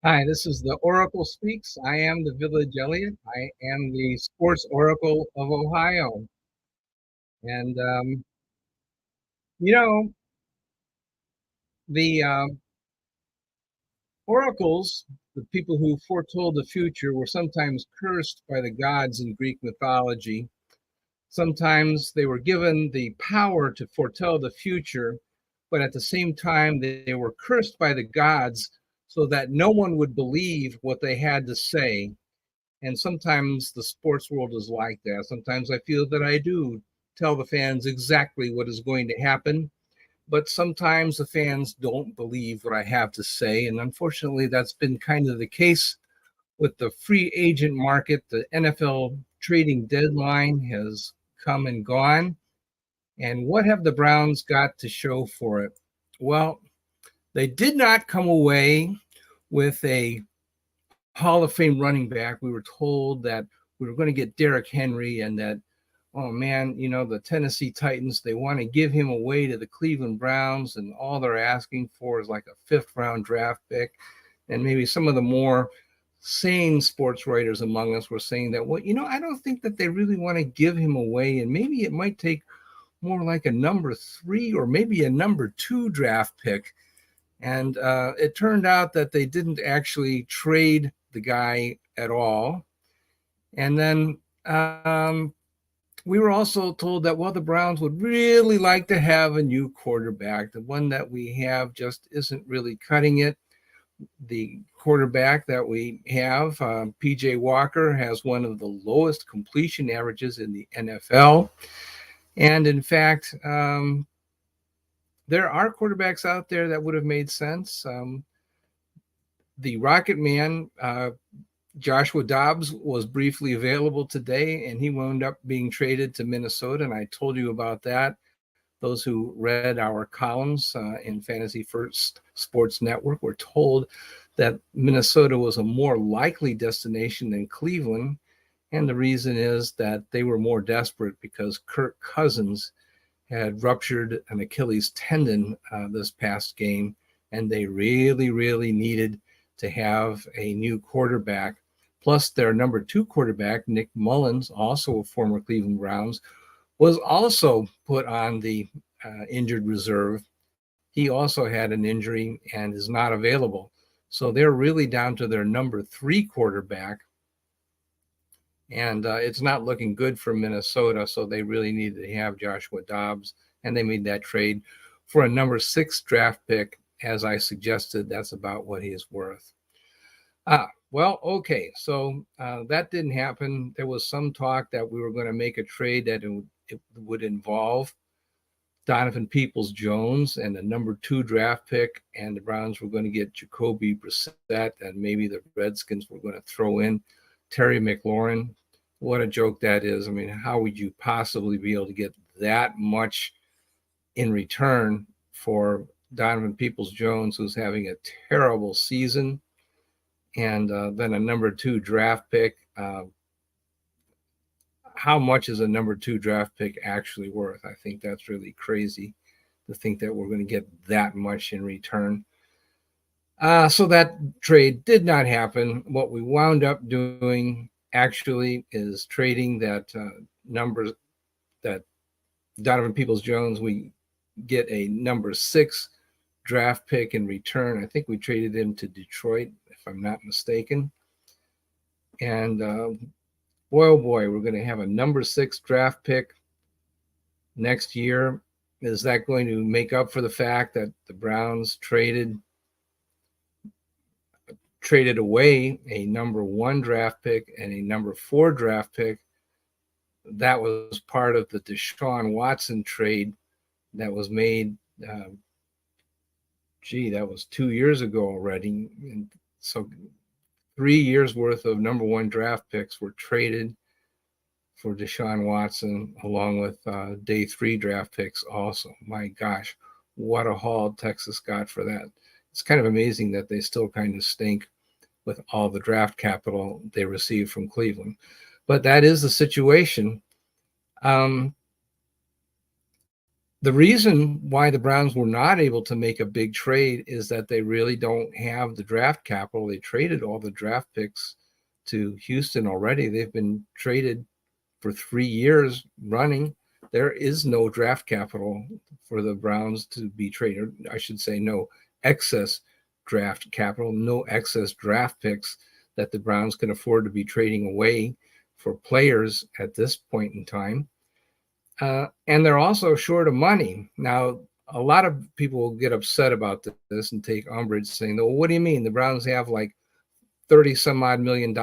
Hi, this is the Oracle Speaks. I am the Village Elliot. I am the Sports Oracle of Ohio. And, you know, the oracles, the people who foretold the future, were sometimes cursed by the gods in Greek mythology. Sometimes they were given the power to foretell the future, but at the same time, they were cursed by the gods so that no one would believe what they had to say. And sometimes the sports world is like that. Sometimes I feel that I do tell the fans exactly what is going to happen, but sometimes the fans don't believe what I have to say. And unfortunately, that's been kind of the case with the free agent market. The NFL trading deadline has come and gone. And what have the Browns got to show for it? Well, they did not come away with a Hall of Fame running back. We were told that we were going to get Derrick Henry and that, oh man, the Tennessee Titans, they want to give him away to the Cleveland Browns, and all they're asking for is like a fifth round draft pick. And maybe some of the more sane sports writers among us were saying that, well, I don't think that they really want to give him away. And maybe it might take more like a number 3 or maybe a number 2 draft pick. And it turned out that they didn't actually trade the guy at all. And then we were also told that, well, the Browns would really like to have a new quarterback. The one that we have just isn't really cutting it. The quarterback that we have, PJ Walker, has one of the lowest completion averages in the NFL. And in fact, there are quarterbacks out there that would have made sense. The Rocket Man, Joshua Dobbs, was briefly available today, and he wound up being traded to Minnesota. And I told you about that. Those who read our columns in Fantasy First Sports Network were told that Minnesota was a more likely destination than Cleveland. And the reason is that they were more desperate because Kirk Cousins had ruptured an Achilles tendon this past game, and they really, really needed to have a new quarterback. Plus, their number 2 quarterback, Nick Mullins, also a former Cleveland Browns, was also put on the injured reserve. He also had an injury and is not available. So they're really down to their number 3 quarterback. And it's not looking good for Minnesota, so they really needed to have Joshua Dobbs, and they made that trade for a number 6 draft pick. As I suggested, that's about what he is worth. Well, okay, so that didn't happen. There was some talk that we were going to make a trade that it would involve Donovan Peoples-Jones and a number 2 draft pick, and the Browns were going to get Jacoby Brissett, and maybe the Redskins were going to throw in Terry McLaurin. What a joke that is. I mean, how would you possibly be able to get that much in return for Donovan Peoples-Jones, who's having a terrible season, and then a number 2 draft pick? How much is a number 2 draft pick actually worth? I think that's really crazy to think that we're going to get that much in return. So that trade did not happen. What we wound up doing actually is trading that number, that Donovan Peoples-Jones. We get a number 6 draft pick in return. I think we traded him to Detroit, if I'm not mistaken. And boy, oh boy, we're going to have a number 6 draft pick next year. Is that going to make up for the fact that the Browns traded away a number 1 draft pick and a number 4 draft pick? That was part of the Deshaun Watson trade that was made. That was 2 years ago already. And so 3 years worth of number 1 draft picks were traded for Deshaun Watson, along with day 3 draft picks also. My gosh, what a haul Texas got for that. It's kind of amazing that they still kind of stink with all the draft capital they received from Cleveland. But that is the situation. The reason why the Browns were not able to make a big trade is that they really don't have the draft capital. They traded all the draft picks to Houston already. They've been traded for 3 years running. There is no draft capital for the Browns to be traded. I should say no excess draft capital, no excess draft picks that the Browns can afford to be trading away for players at this point in time. And they're also short of money. Now, a lot of people will get upset about this and take umbrage, saying, well, what do you mean? The Browns have like 30 some odd $million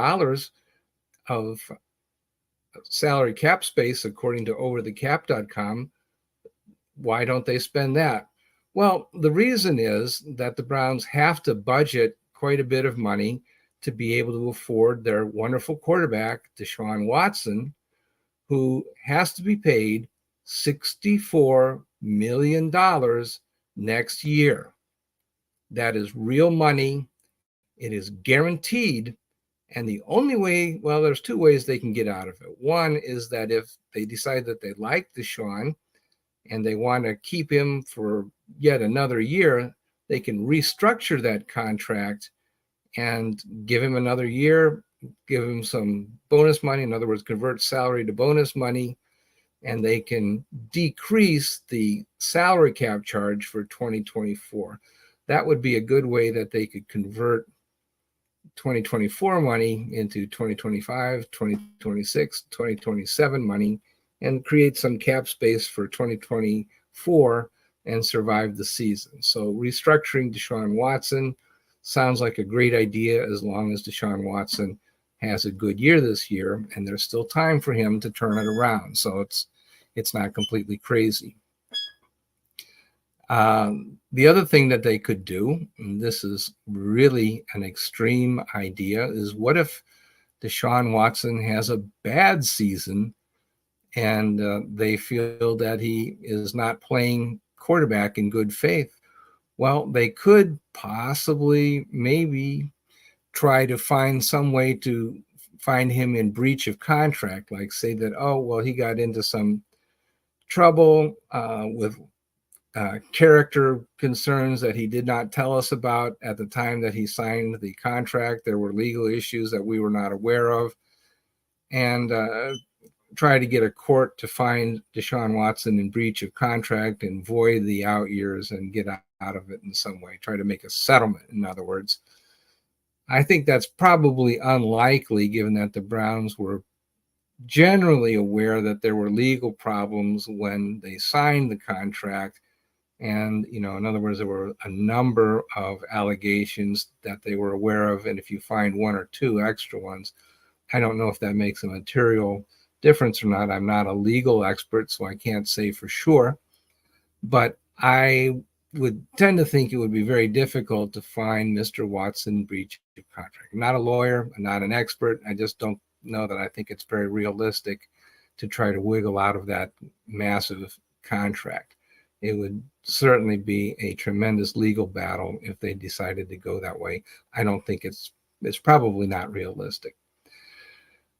of salary cap space, according to overthecap.com. Why don't they spend that? Well, the reason is that the Browns have to budget quite a bit of money to be able to afford their wonderful quarterback, Deshaun Watson, who has to be paid $64 million next year. That is real money. It is guaranteed. And the only way, well, there's two ways they can get out of it. One is that if they decide that they like Deshaun and they want to keep him for yet another year, they can restructure that contract and give him another year, give him some bonus money. In other words, convert salary to bonus money, and they can decrease the salary cap charge for 2024. That would be a good way that they could convert 2024 money into 2025, 2026, 2027 money and create some cap space for 2024 and survive the season. So restructuring Deshaun Watson sounds like a great idea as long as Deshaun Watson has a good year this year, and there's still time for him to turn it around. So it's not completely crazy. The other thing that they could do, and this is really an extreme idea, is what if Deshaun Watson has a bad season and they feel that he is not playing quarterback in good faith? Well, they could possibly maybe try to find some way to find him in breach of contract, like say that, oh, well, he got into some trouble with character concerns that he did not tell us about at the time that he signed the contract. There were legal issues that we were not aware of, and try to get a court to find Deshaun Watson in breach of contract and void the out years and get out of it in some way. Try to make a settlement, in other words. I think that's probably unlikely, given that the Browns were generally aware that there were legal problems when they signed the contract. And, in other words, there were a number of allegations that they were aware of. And if you find one or two extra ones, I don't know if that makes a material difference or not. I'm not a legal expert, so I can't say for sure. But I would tend to think it would be very difficult to find Mr. Watson breach of contract. I'm not a lawyer, I'm not an expert. I just don't know that I think it's very realistic to try to wiggle out of that massive contract. It would certainly be a tremendous legal battle if they decided to go that way. I don't think it's probably not realistic.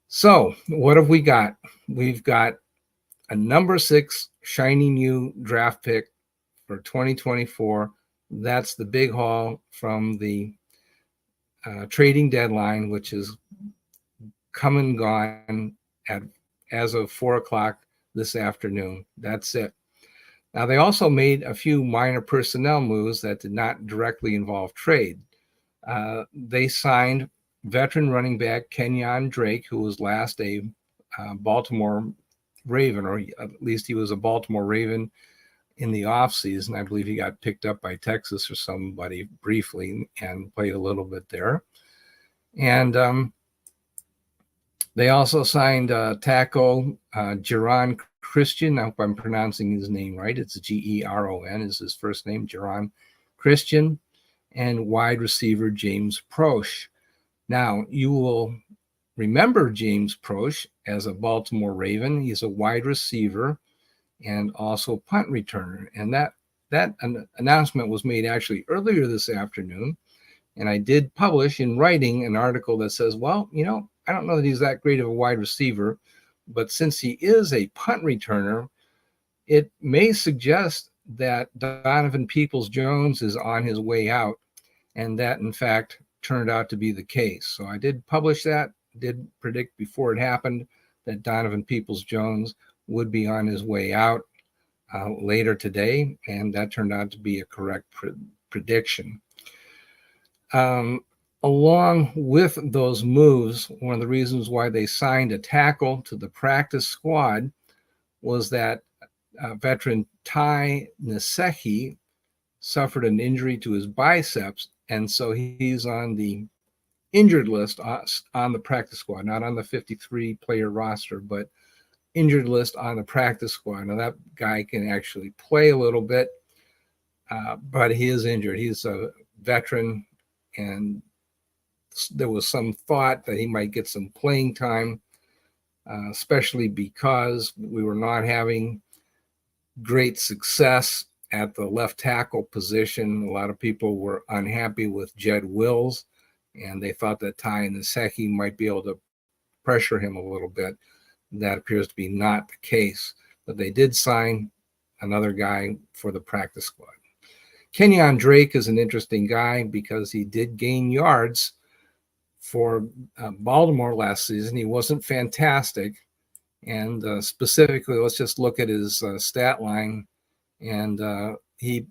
So what have we got? We've got a number 6 shiny new draft pick for 2024. That's the big haul from the trading deadline, which is come and gone as of 4:00 this afternoon. That's it. Now, they also made a few minor personnel moves that did not directly involve trade. They signed veteran running back Kenyon Drake, who was last a Baltimore Raven, or at least he was a Baltimore Raven in the offseason. I believe he got picked up by Texas or somebody briefly and played a little bit there. And they also signed tackle Geron Christian. I hope I'm pronouncing his name right. It's Geron is his first name, Geron Christian, and wide receiver James Proche. Now, you will remember James Proche as a Baltimore Raven. He's a wide receiver and also punt returner. And that announcement was made actually earlier this afternoon. And I did publish in writing an article that says, well, I don't know that he's that great of a wide receiver, but since he is a punt returner, it may suggest that Donovan Peoples-Jones is on his way out, and that in fact turned out to be the case. So I did publish that, did predict before it happened that Donovan Peoples-Jones would be on his way out later today, and that turned out to be a correct prediction. Along with those moves, one of the reasons why they signed a tackle to the practice squad was that veteran Tai Nsekhe suffered an injury to his biceps, and so he's on the injured list on the practice squad, not on the 53-player roster, but injured list on the practice squad. Now, that guy can actually play a little bit, but he is injured. He's a veteran, and there was some thought that he might get some playing time, especially because we were not having great success at the left tackle position. A lot of people were unhappy with Jed Wills, and they thought that Tai Nsekhe might be able to pressure him a little bit. That appears to be not the case, but they did sign another guy for the practice squad. Kenyon Drake is an interesting guy because he did gain yards for Baltimore last season. He wasn't fantastic, and specifically, let's just look at his stat line. And he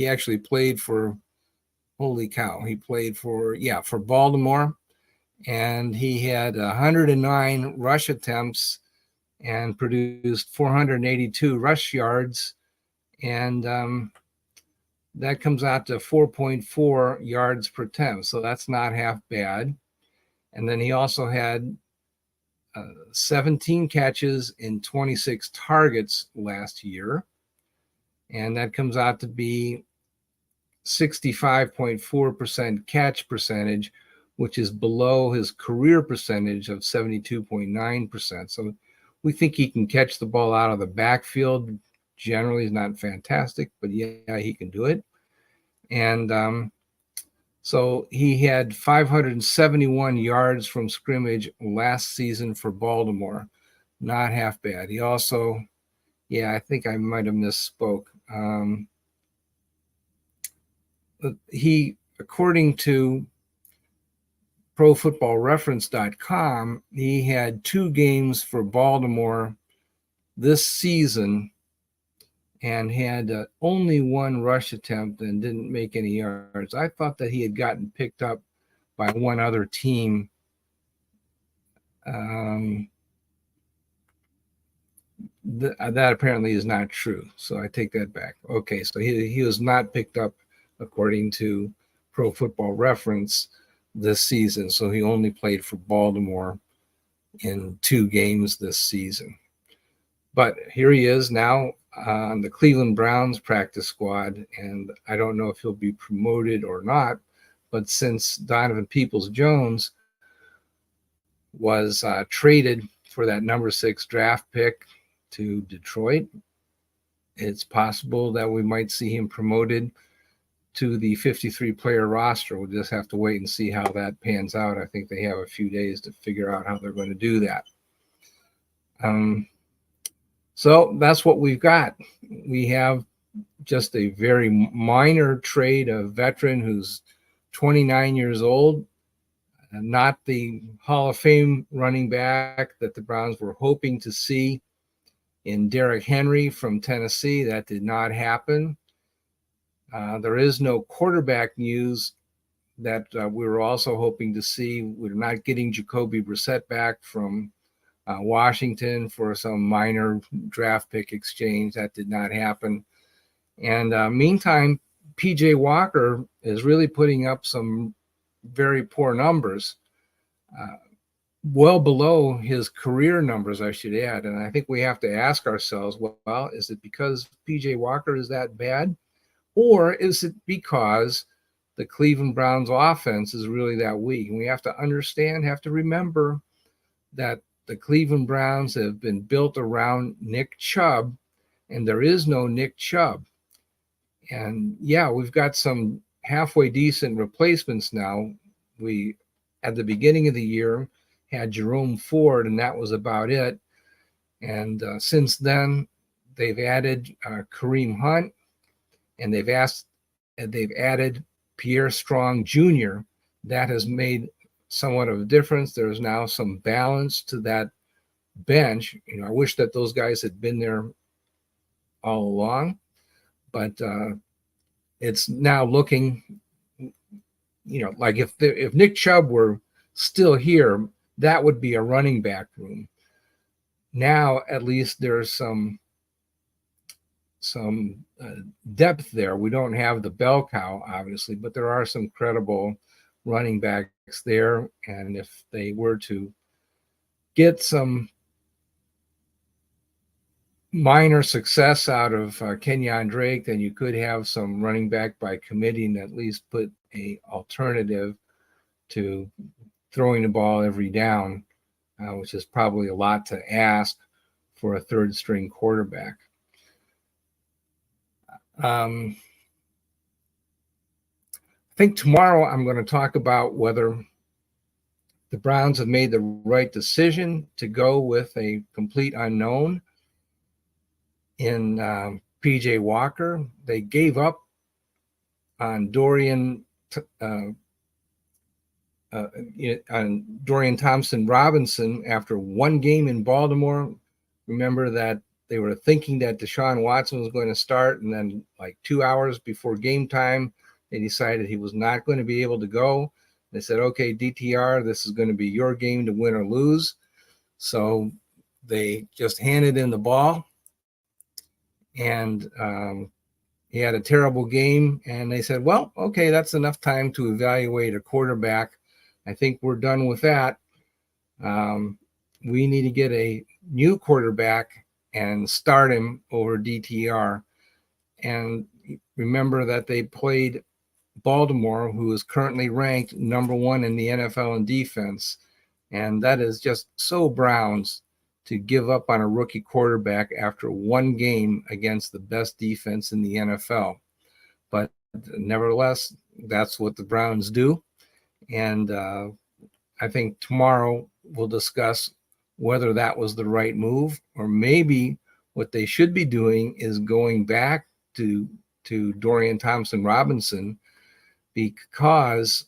actually played for, holy cow, he played for Baltimore, and he had 109 rush attempts and produced 482 rush yards, and that comes out to 4.4 yards per attempt, so that's not half bad. And then he also had 17 catches and 26 targets last year, and that comes out to be 65.4% catch percentage, which is below his career percentage of 72.9%. So we think he can catch the ball out of the backfield. Generally, he's not fantastic, but yeah, he can do it. And so he had 571 yards from scrimmage last season for Baltimore. Not half bad. He also, I think I might have misspoke. He, according to ProFootballReference.com, he had 2 games for Baltimore this season and had only 1 rush attempt and didn't make any yards. I thought that he had gotten picked up by one other team. That apparently is not true, so I take that back. Okay, so he was not picked up according to Pro Football Reference this season, so he only played for Baltimore in 2 games this season. But here he is now on the Cleveland Browns practice squad, and I don't know if he'll be promoted or not, but since Donovan Peoples-Jones was traded for that number 6 draft pick to Detroit, it's possible that we might see him promoted to the 53-player roster. We'll just have to wait and see how that pans out. I think they have a few days to figure out how they're going to do that. So that's what we've got. We have just a very minor trade, a veteran who's 29 years old, not the Hall of Fame running back that the Browns were hoping to see in Derrick Henry from Tennessee. That did not happen. There is no quarterback news that we were also hoping to see. We're not getting Jacoby Brissett back from Washington for some minor draft pick exchange. That did not happen. And meantime, PJ Walker is really putting up some very poor numbers, well below his career numbers, I should add. And I think we have to ask ourselves, well, is it because PJ Walker is that bad? Or is it because the Cleveland Browns offense is really that weak? And we have to remember that the Cleveland Browns have been built around Nick Chubb, and there is no Nick Chubb. And yeah, we've got some halfway decent replacements now. We, at the beginning of the year, had Jerome Ford, and that was about it. And since then, they've added Kareem Hunt, and they've added Pierre Strong Jr. That has made somewhat of a difference. There's now some balance to that bench. I wish that those guys had been there all along, but it's now looking, like if Nick Chubb were still here, that would be a running back room. Now at least there's some depth there. We don't have the bell cow, obviously, but there are some credible running backs there. And if they were to get some minor success out of Kenyon Drake, then you could have some running back by committee and at least put a alternative to throwing the ball every down, which is probably a lot to ask for a third string quarterback. I think tomorrow I'm going to talk about whether the Browns have made the right decision to go with a complete unknown in PJ Walker. They gave up on Dorian Thompson Robinson after one game in Baltimore. Remember that they were thinking that Deshaun Watson was going to start, and then like 2 hours before game time, they decided he was not going to be able to go. They said, okay, DTR, this is going to be your game to win or lose. So they just handed in the ball, and he had a terrible game. And they said, well, okay, that's enough time to evaluate a quarterback. I think we're done with that. We need to get a new quarterback and start him over DTR. And remember that they played Baltimore, who is currently ranked number 1 in the NFL in defense. And that is just so Browns to give up on a rookie quarterback after one game against the best defense in the NFL. But nevertheless, that's what the Browns do. And I think tomorrow we'll discuss whether that was the right move, or maybe what they should be doing is going back to Dorian Thompson Robinson, because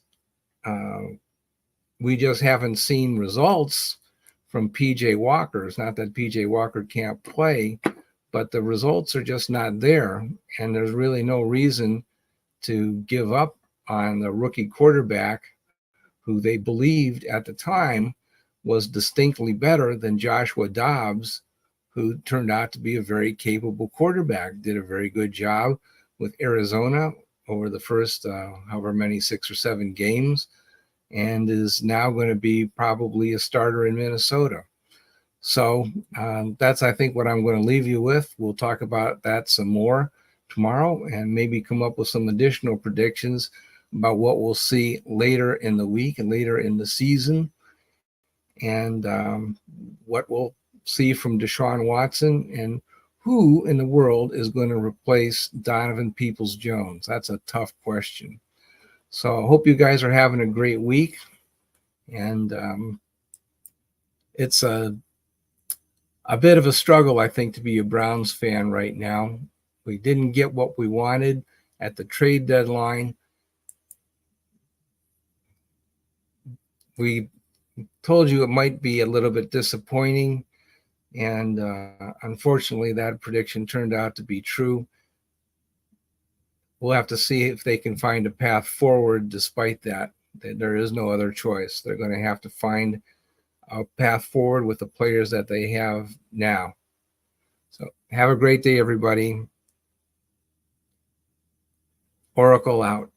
we just haven't seen results from PJ Walker. It's not that PJ Walker can't play, but the results are just not there. And there's really no reason to give up on the rookie quarterback who they believed at the time was distinctly better than Joshua Dobbs, who turned out to be a very capable quarterback, did a very good job with Arizona over the first however many 6 or 7 games, and is now going to be probably a starter in Minnesota. So that's, I think, what I'm going to leave you with. We'll talk about that some more tomorrow and maybe come up with some additional predictions about what we'll see later in the week and later in the season, and what we'll see from Deshaun Watson, and who in the world is going to replace Donovan Peoples-Jones. That's a tough question. So I hope you guys are having a great week. And it's a bit of a struggle, I think, to be a Browns fan right now. We didn't get what we wanted at the trade deadline. We told you it might be a little bit disappointing, and unfortunately that prediction turned out to be true. We'll have to see if they can find a path forward despite that. There is no other choice. They're going to have to find a path forward with the players that they have now. So have a great day, everybody. Oracle out.